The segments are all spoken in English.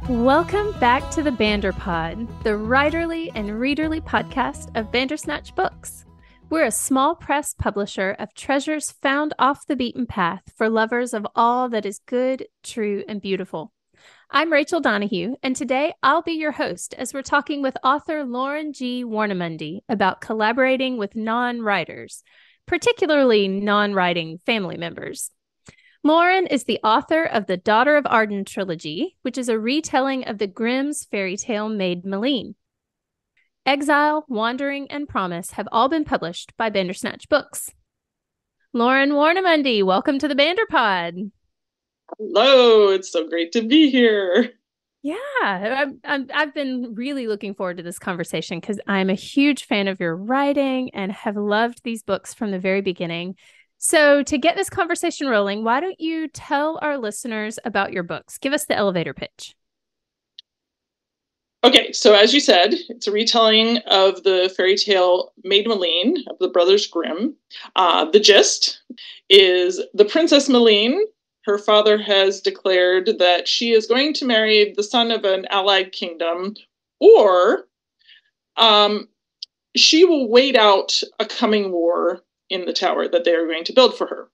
Welcome back to the Banderpod, the writerly and readerly podcast of Bandersnatch Books. We're a small press publisher of treasures found off the beaten path for lovers of all that is good, true, and beautiful. I'm Rachel Donahue, and today I'll be your host as we're talking with author Loren G. Warnemuende about collaborating with non-writers, particularly non-writing family members. Loren is the author of the Daughter of Arden trilogy, which is a retelling of the Grimm's fairy tale Maid Maleen. Exile, Wandering, and Promise have all been published by Bandersnatch Books. Loren Warnemuende, welcome to the Banderpod. Hello, it's so great to be here. Yeah, I've been really looking forward to this conversation because I'm a huge fan of your writing and have loved these books from the very beginning. So to get this conversation rolling, why don't you tell our listeners about your books? Give us the elevator pitch. Okay, so as you said, it's a retelling of the fairy tale Maid Maleen of the Brothers Grimm. The gist is the Princess Maleen, her father has declared that she is going to marry the son of an allied kingdom, or she will wait out a coming war in the tower that they are going to build for her.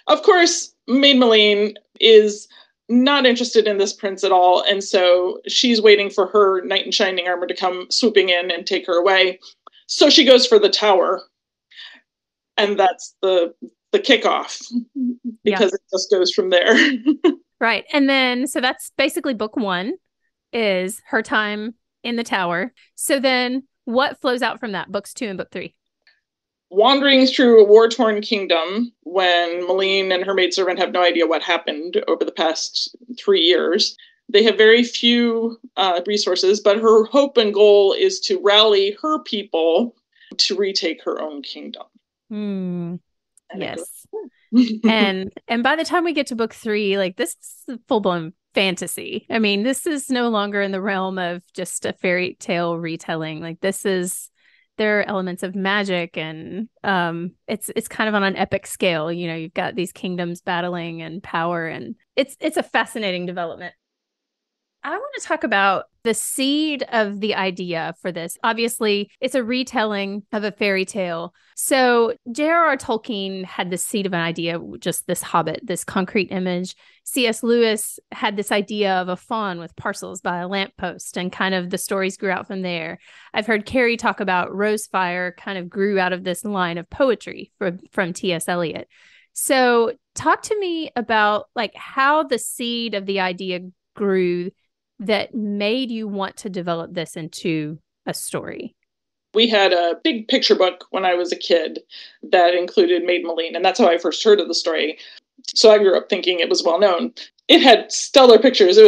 Of course, Maid Maleen is not interested in this prince at all, and so she's waiting for her knight in shining armor to come swooping in and take her away. So she goes for the tower, and that's the kickoff, because it just goes from there. Right, and then, so that's basically book one, is her time in the tower. So then, what flows out from that, books 2 and book 3? Wandering through a war-torn kingdom when Maleen and her maidservant have no idea what happened over the past 3 years. They have very few resources, but her hope and goal is to rally her people to retake her own kingdom. Yes. and by the time we get to book 3, like, this is full-blown fantasy. I mean, this is no longer in the realm of just a fairy tale retelling. Like, there are elements of magic, and it's kind of on an epic scale. You know, you've got these kingdoms battling and power, and it's a fascinating development. I want to talk about the seed of the idea for this. Obviously, it's a retelling of a fairy tale. So J.R.R. Tolkien had the seed of an idea, just this hobbit, this concrete image. C.S. Lewis had this idea of a fawn with parcels by a lamppost, and kind of the stories grew out from there. I've heard Carrie talk about Rosefire kind of grew out of this line of poetry from T.S. Eliot. So talk to me about like how the seed of the idea grew that made you want to develop this into a story. We had a big picture book when I was a kid that included Maid Maleen, and that's how I first heard of the story. So I grew up thinking it was well known. It had stellar pictures. It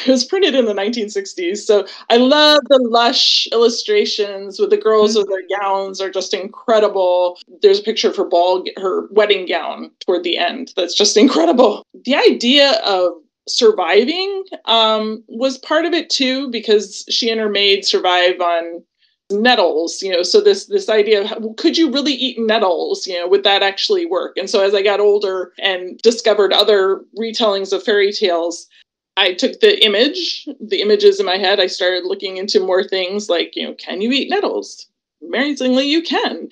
was printed in the 1960s. So I love the lush illustrations with the girls with their gowns are just incredible. There's a picture of her wedding gown toward the end. That's just incredible. The idea of surviving was part of it too, because she and her maid survive on nettles, so this idea of could you really eat nettles, would that actually work? And so as I got older and discovered other retellings of fairy tales, I took the images in my head. I started looking into more things like, can you eat nettles? Amazingly, you can.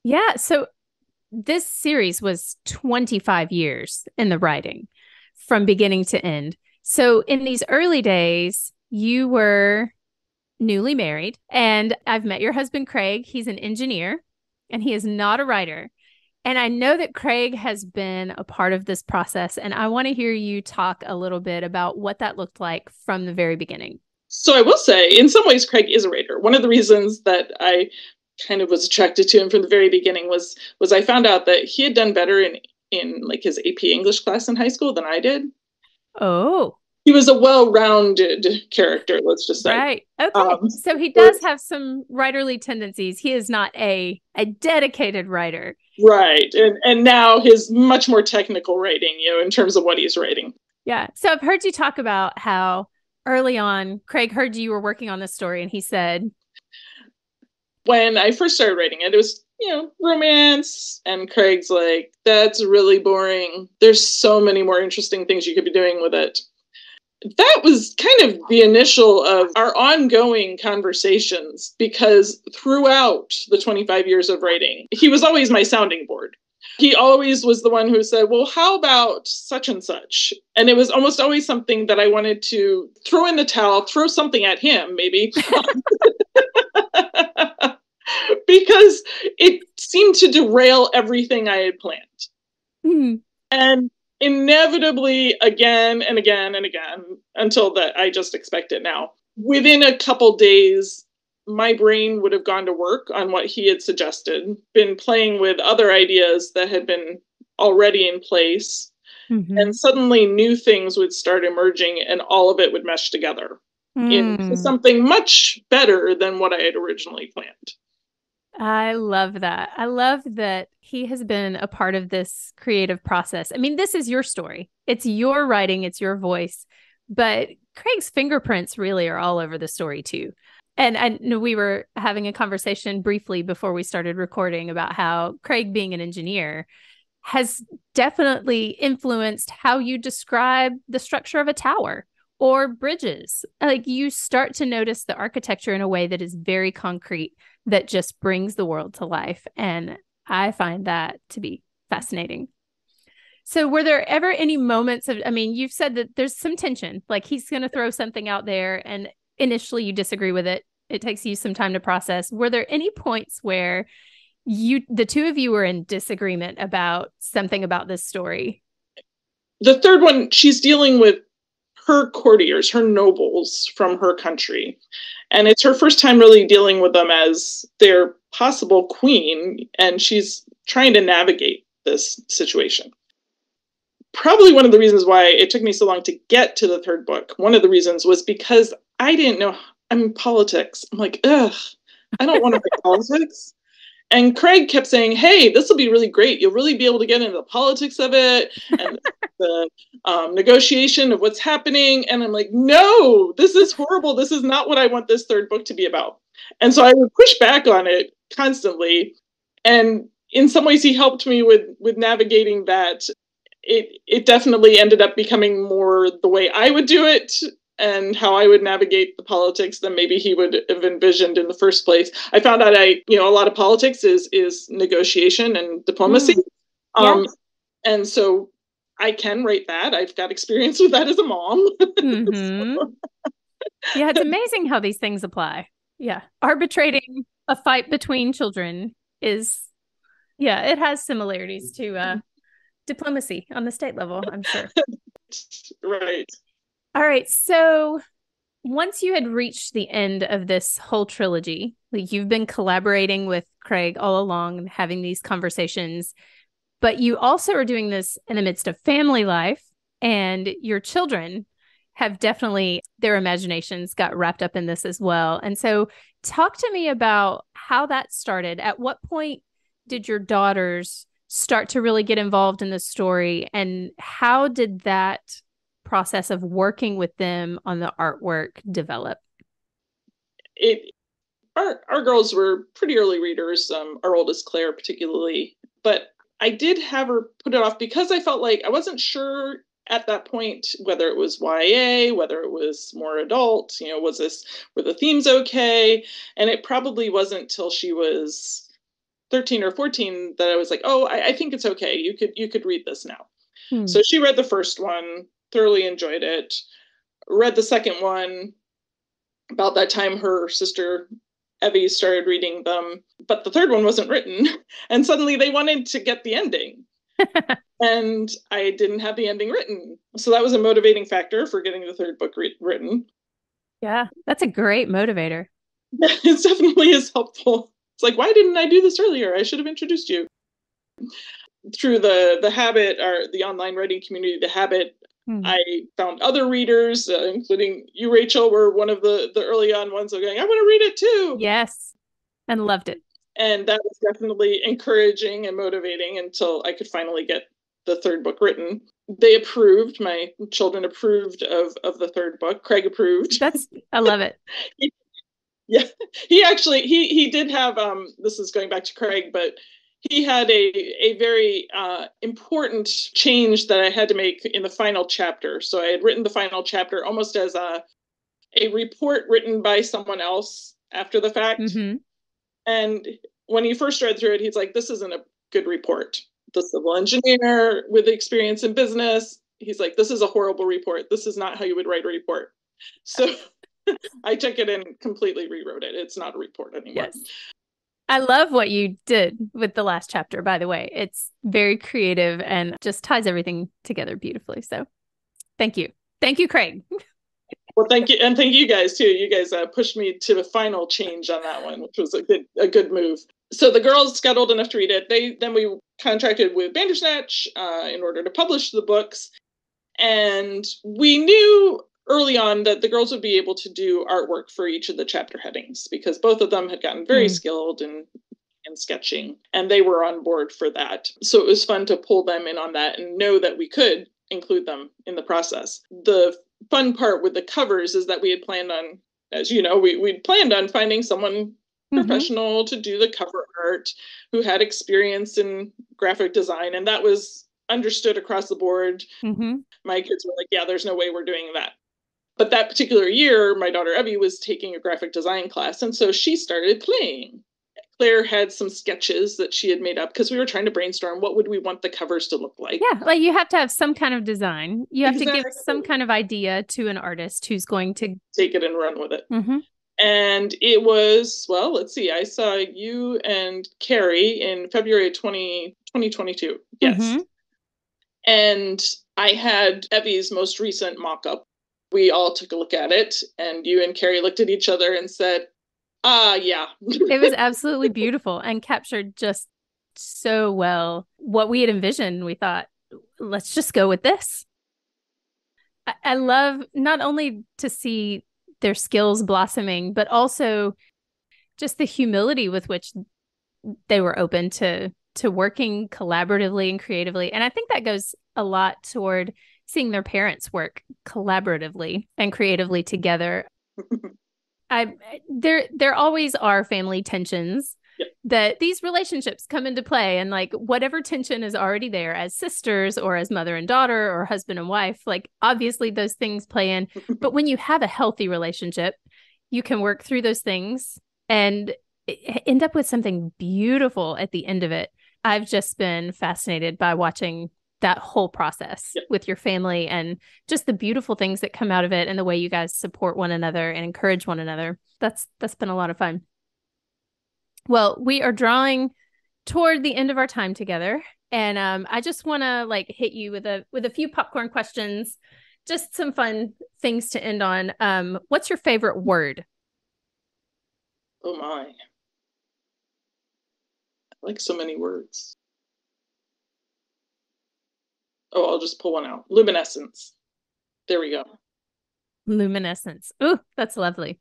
Yeah, so this series was 25 years in the writing from beginning to end. So in these early days, you were newly married, and I've met your husband, Craig. He's an engineer, and he is not a writer. And I know that Craig has been a part of this process, and I want to hear you talk a little bit about what that looked like from the very beginning. So I will say, in some ways, Craig is a writer. One of the reasons that I kind of was attracted to him from the very beginning was I found out that he had done better in like his AP English class in high school than I did. Oh. He was a well-rounded character, let's just say. Right. Okay. So he does have some writerly tendencies. He is not a dedicated writer. Right. And now his much more technical writing, in terms of what he's writing. Yeah. So I've heard you talk about how early on, Craig heard you were working on this story, and he said, when I first started writing it, it was romance. And Craig's like, that's really boring. There's so many more interesting things you could be doing with it. That was kind of the initial of our ongoing conversations, because throughout the 25 years of writing, he was always my sounding board. He always was the one who said, well, how about such and such? And it was almost always something that I wanted to throw in the towel, throw something at him, maybe. Because it seemed to derail everything I had planned. Mm-hmm. And inevitably, again and again and again, until that I just expect it now. Within a couple days, my brain would have gone to work on what he had suggested, been playing with other ideas that had been already in place, and suddenly new things would start emerging, and all of it would mesh together into something much better than what I had originally planned. I love that. I love that he has been a part of this creative process. I mean, this is your story. It's your writing, it's your voice, but Craig's fingerprints really are all over the story too. And I know we were having a conversation briefly before we started recording about how Craig, being an engineer, has definitely influenced how you describe the structure of a tower or bridges. Like, you start to notice the architecture in a way that is very concrete, that just brings the world to life. And I find that to be fascinating. So were there ever any moments of, I mean, you've said that there's some tension, like he's going to throw something out there and initially you disagree with it. It takes you some time to process. Were there any points where the two of you were in disagreement about something about this story? The third one, she's dealing with her courtiers, her nobles from her country. And it's her first time really dealing with them as their possible queen. And she's trying to navigate this situation. Probably one of the reasons why it took me so long to get to the third book, one of the reasons was because I didn't know, politics. I'm like, ugh, I don't want to write politics. And Craig kept saying, hey, this will be really great. You'll really be able to get into the politics of it and the negotiation of what's happening. And I'm like, no, this is horrible. This is not what I want this third book to be about. And so I would push back on it constantly. And in some ways, he helped me with navigating that. It definitely ended up becoming more the way I would do it and how I would navigate the politics than maybe he would have envisioned in the first place. I found out a lot of politics is negotiation and diplomacy. Yeah. And so I can write that. I've got experience with that as a mom. Yeah, it's amazing how these things apply. Yeah. Arbitrating a fight between children is, it has similarities to diplomacy on the state level, I'm sure. Right. All right. So once you had reached the end of this whole trilogy, like, you've been collaborating with Craig all along and having these conversations, but you also are doing this in the midst of family life, and your children have definitely, their imaginations got wrapped up in this as well. And so talk to me about how that started. At what point did your daughters start to really get involved in the story, and how did that process of working with them on the artwork develop? Our girls were pretty early readers, our oldest Claire particularly, but I did have her put it off because I felt like I wasn't sure at that point whether it was YA, whether it was more adult, were the themes okay? And it probably wasn't till she was 13 or 14 that I was like, oh, I think it's okay. You could read this now. So she read the first one, thoroughly enjoyed it, read the second one. About that time, her sister Evie started reading them, but the third one wasn't written. And suddenly they wanted to get the ending. And I didn't have the ending written. So that was a motivating factor for getting the third book written. Yeah, that's a great motivator. It definitely is helpful. It's like, why didn't I do this earlier? I should have introduced you. Through the Habit, or the online writing community, the Habit, I found other readers, including you, Rachel, were one of the early on ones of going, I want to read it too. Yes, and loved it. And that was definitely encouraging and motivating until I could finally get the third book written. They approved, my children approved of the third book. Craig approved. I love it. Yeah, he did have this is going back to Craig, but he had a very important change that I had to make in the final chapter. So I had written the final chapter almost as a report written by someone else after the fact. Mm-hmm. And when he first read through it, he's like, this isn't a good report. The civil engineer with experience in business, he's like, this is a horrible report. This is not how you would write a report. So I took it and completely rewrote it. It's not a report anymore. Yes. I love what you did with the last chapter, by the way. It's very creative and just ties everything together beautifully. So thank you. Thank you, Craig. Well, thank you. And thank you guys, too. You guys pushed me to the final change on that one, which was a good move. So the girls got old enough to read it. Then we contracted with Bandersnatch in order to publish the books. And we knew early on that the girls would be able to do artwork for each of the chapter headings because both of them had gotten very skilled in sketching, and they were on board for that. So it was fun to pull them in on that and know that we could include them in the process. The fun part with the covers is that we had planned on, as you know, we'd planned on finding someone professional to do the cover art who had experience in graphic design, and that was understood across the board. My kids were like, yeah, there's no way we're doing that. But that particular year, my daughter Evie was taking a graphic design class, and so she started playing. Claire had some sketches that she had made up because we were trying to brainstorm what would we want the covers to look like. Yeah, like you have to have some kind of design. You have to give some kind of idea to an artist who's going to take it and run with it. And it was, well, let's see, I saw you and Carrie in February of 2022. Yes. And I had Evie's most recent mock-up. We all took a look at it, and you and Carrie looked at each other and said, yeah. It was absolutely beautiful and captured just so well what we had envisioned. We thought, let's just go with this. I love not only to see their skills blossoming, but also just the humility with which they were open to working collaboratively and creatively. And I think that goes a lot toward seeing their parents work collaboratively and creatively together. There always are family tensions that these relationships come into play, and like whatever tension is already there as sisters or as mother and daughter or husband and wife, like obviously those things play in. But when you have a healthy relationship, you can work through those things and end up with something beautiful at the end of it. I've just been fascinated by watching that whole process with your family and just the beautiful things that come out of it and the way you guys support one another and encourage one another. That's been a lot of fun. Well, we are drawing toward the end of our time together, and I just want to like hit you with a few popcorn questions, just some fun things to end on. What's your favorite word? Oh my. I like so many words. Oh, I'll just pull one out. Luminescence. There we go. Luminescence. Ooh, that's lovely.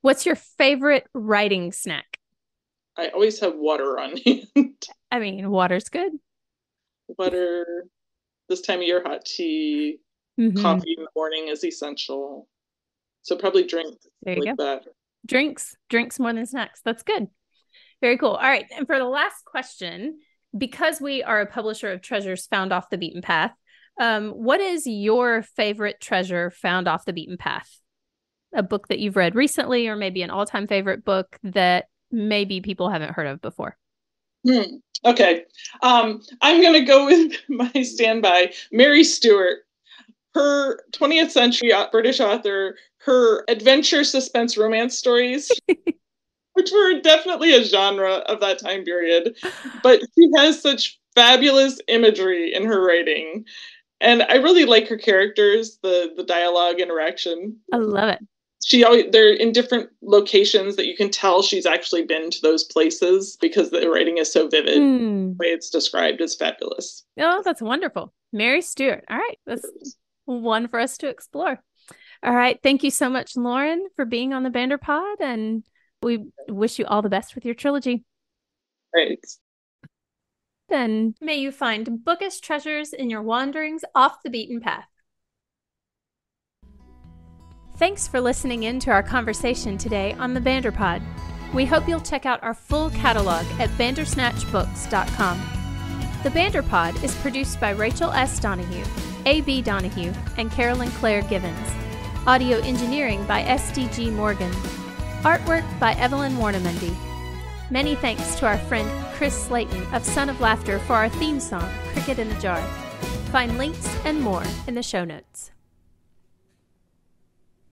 What's your favorite writing snack? I always have water on hand. I mean, water's good. Water, this time of year, hot tea, coffee in the morning is essential. So probably drinks like that. Drinks more than snacks. That's good. Very cool. All right. And for the last question, because we are a publisher of treasures found off the beaten path, what is your favorite treasure found off the beaten path? A book that you've read recently, or maybe an all-time favorite book that maybe people haven't heard of before? Okay. I'm going to go with my standby, Mary Stewart. Her 20th century British author, her adventure suspense romance stories, which were definitely a genre of that time period. But she has such fabulous imagery in her writing. And I really like her characters, the dialogue interaction. I love it. They're in different locations that you can tell she's actually been to those places because the writing is so vivid. The way it's described is fabulous. Oh, that's wonderful. Mary Stewart. All right. That's one for us to explore. All right. Thank you so much, Loren, for being on the Banderpod, and we wish you all the best with your trilogy. Thanks. Then may you find bookish treasures in your wanderings off the beaten path. Thanks for listening in to our conversation today on the Banderpod. We hope you'll check out our full catalog at bandersnatchbooks.com. The Banderpod is produced by Rachel S. Donahue, A.B. Donahue, and Carolyn Claire Givens. Audio engineering by S.D.G. Morgan. Artwork by Evelyn Warnemuende. Many thanks to our friend Chris Slayton of Son of Laughter for our theme song, Cricket in a Jar. Find links and more in the show notes.